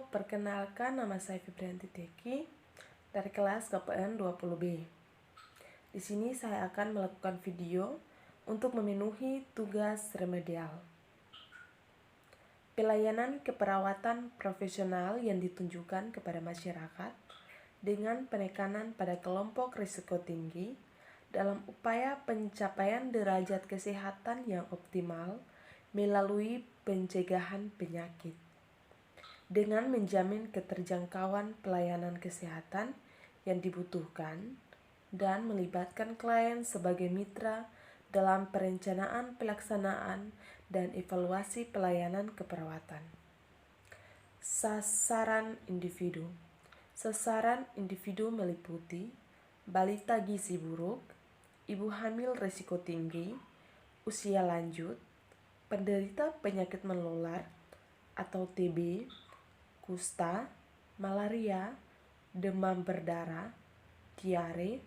perkenalkan nama saya Febrianti Teki dari kelas KPN 20B. Di sini saya akan melakukan video untuk memenuhi tugas remedial. Pelayanan keperawatan profesional yang ditunjukkan kepada masyarakat dengan penekanan pada kelompok risiko tinggi dalam upaya pencapaian derajat kesehatan yang optimal melalui pencegahan penyakit. Dengan menjamin keterjangkauan pelayanan kesehatan yang dibutuhkan dan melibatkan klien sebagai mitra dalam perencanaan, pelaksanaan, dan evaluasi pelayanan keperawatan. Sasaran individu. Sasaran individu meliputi balita gizi buruk, ibu hamil risiko tinggi, usia lanjut, penderita penyakit menular atau TB, kusta, malaria, demam berdarah, diare,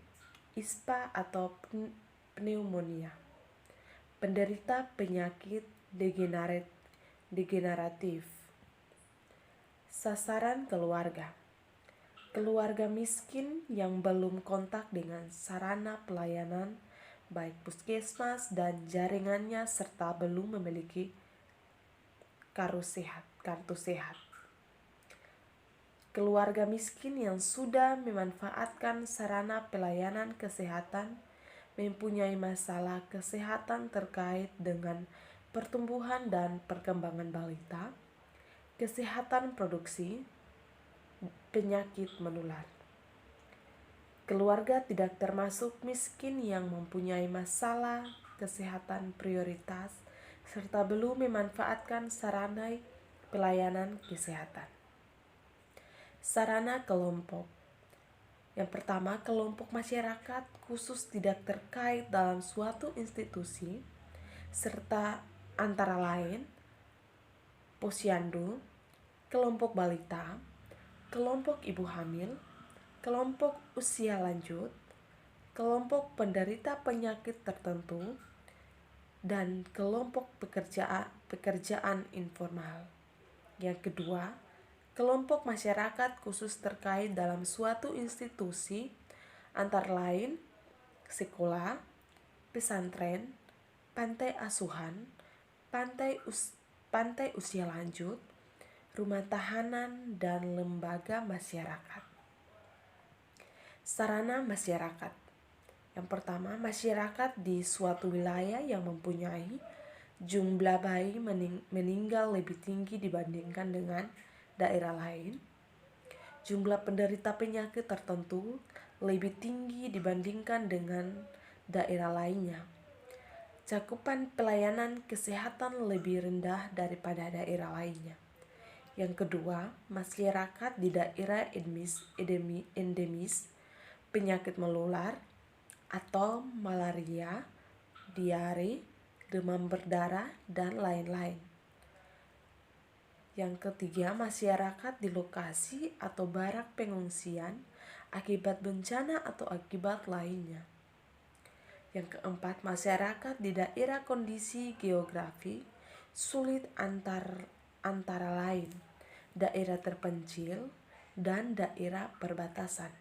ispa atau pneumonia, penderita penyakit degeneratif. Sasaran keluarga. Keluarga miskin yang belum kontak dengan sarana pelayanan baik puskesmas dan jaringannya serta belum memiliki kartu sehat. Keluarga miskin yang sudah memanfaatkan sarana pelayanan kesehatan mempunyai masalah kesehatan terkait dengan pertumbuhan dan perkembangan balita, kesehatan produksi, penyakit menular. Keluarga tidak termasuk miskin yang mempunyai masalah kesehatan prioritas serta belum memanfaatkan sarana pelayanan kesehatan. Sarana kelompok. Yang pertama, kelompok masyarakat khusus tidak terkait dalam suatu institusi serta antara lain posyandu, kelompok balita, kelompok ibu hamil, kelompok usia lanjut, kelompok penderita penyakit tertentu, dan kelompok pekerjaan informal. Yang kedua, kelompok masyarakat khusus terkait dalam suatu institusi antara lain sekolah, pesantren, pantai asuhan, pantai usia lanjut, rumah tahanan, dan lembaga masyarakat. Sarana masyarakat. Yang pertama, masyarakat di suatu wilayah yang mempunyai jumlah bayi meninggal lebih tinggi dibandingkan dengan daerah lain, jumlah penderita penyakit tertentu lebih tinggi dibandingkan dengan daerah lainnya, cakupan pelayanan kesehatan lebih rendah daripada daerah lainnya. Yang kedua, masyarakat di daerah endemis penyakit menular atau malaria, diare, demam berdarah, dan lain-lain. Yang ketiga, masyarakat di lokasi atau barak pengungsian akibat bencana atau akibat lainnya. Yang keempat, masyarakat di daerah kondisi geografi sulit antara lain daerah terpencil dan daerah perbatasan.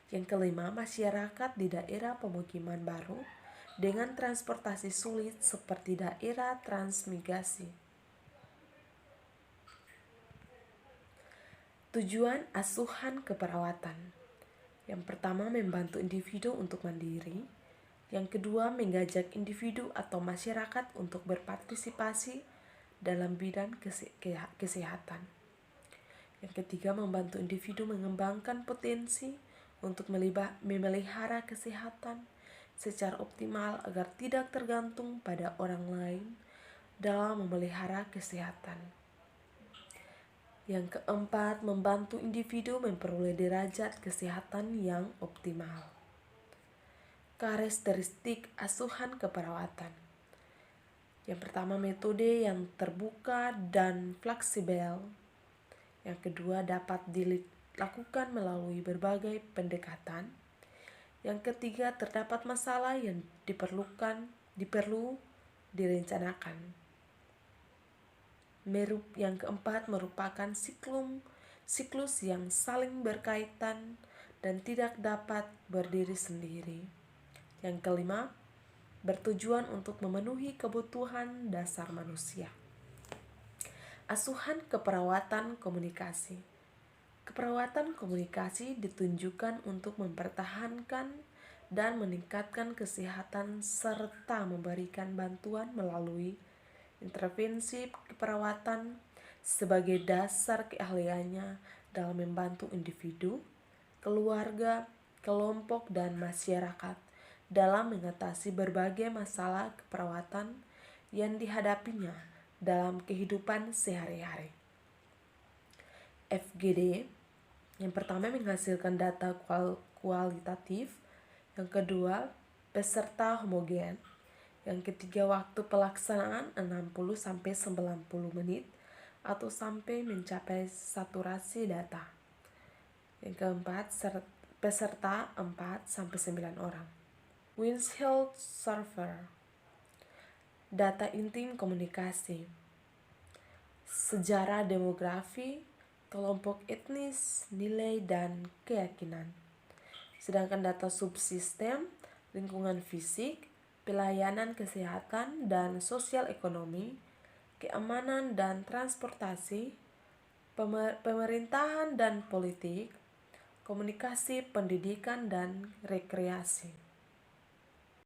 Yang kelima, masyarakat di daerah pemukiman baru dengan transportasi sulit seperti daerah transmigrasi. Tujuan asuhan keperawatan. Yang pertama, membantu individu untuk mandiri. Yang kedua, mengajak individu atau masyarakat untuk berpartisipasi dalam bidang kesehatan. Yang ketiga, membantu individu mengembangkan potensi untuk memelihara kesehatan secara optimal agar tidak tergantung pada orang lain dalam memelihara kesehatan. Yang keempat, membantu individu memperoleh derajat kesehatan yang optimal. Karakteristik asuhan keperawatan. Yang pertama, metode yang terbuka dan fleksibel. Yang kedua, dapat dilakukan melalui berbagai pendekatan. Yang ketiga, terdapat masalah yang diperlu direncanakan. Yang keempat merupakan siklus yang saling berkaitan dan tidak dapat berdiri sendiri. Yang kelima, bertujuan untuk memenuhi kebutuhan dasar manusia. Asuhan keperawatan komunikasi. Keperawatan komunikasi ditunjukkan untuk mempertahankan dan meningkatkan kesehatan serta memberikan bantuan melalui intervensi keperawatan sebagai dasar keahliannya dalam membantu individu, keluarga, kelompok, dan masyarakat dalam mengatasi berbagai masalah keperawatan yang dihadapinya dalam kehidupan sehari-hari. FGD yang pertama menghasilkan data kualitatif, yang kedua peserta homogen, yang ketiga waktu pelaksanaan 60-90 menit atau sampai mencapai saturasi data. Yang keempat peserta 4-9 orang. Windshield Server. Data intim komunikasi. Sejarah demografi, kelompok etnis, nilai, dan keyakinan. Sedangkan data subsistem, lingkungan fisik, pelayanan kesehatan dan sosial ekonomi, keamanan dan transportasi, pemerintahan dan politik, komunikasi, pendidikan, dan rekreasi.